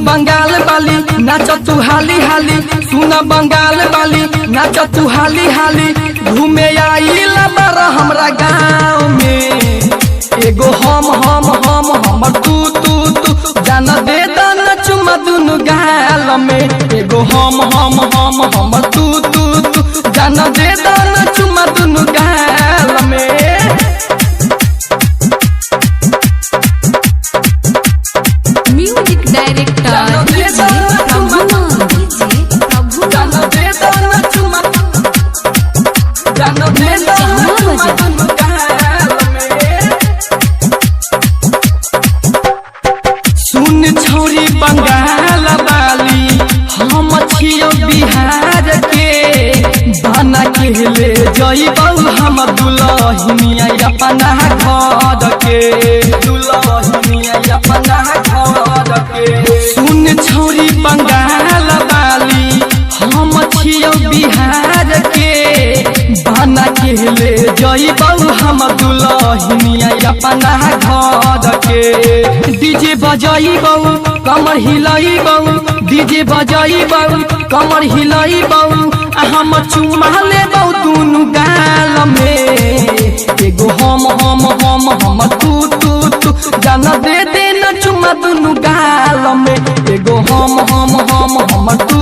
बंगाल वाली नाच तू हाली हाली, सुना बंगाल वाली नाच तू हाली हाली। घूमे आइल बार हमरा गाँव में, एगो हम तू जान दे दान चुमा दुनु गाल में। एगो हम तू जान दे दान चुमा दुनु गाल में। म्यूजिक डायरेक्टर सुन छोरी बंगाल वाली हम छियो बिहार के, बना के ले जइबौ हम दुल्हनिया अपना घर के, दुल्हनिया अपना घर के। सुन छोरी बंगाल वाली हम छियो बिहार के, बना के ले जइबौ हम दुल्हनिया अपना घर के। डीजे बजाइबौ कमर हिलाइबौ, डीजे बजाइबौ कमर हिलाइबौ, हम चुमा लेबौ दुनु गाल में। एगो हम तू जान दे देना चुमा दुनु गाल में। एगो हम तू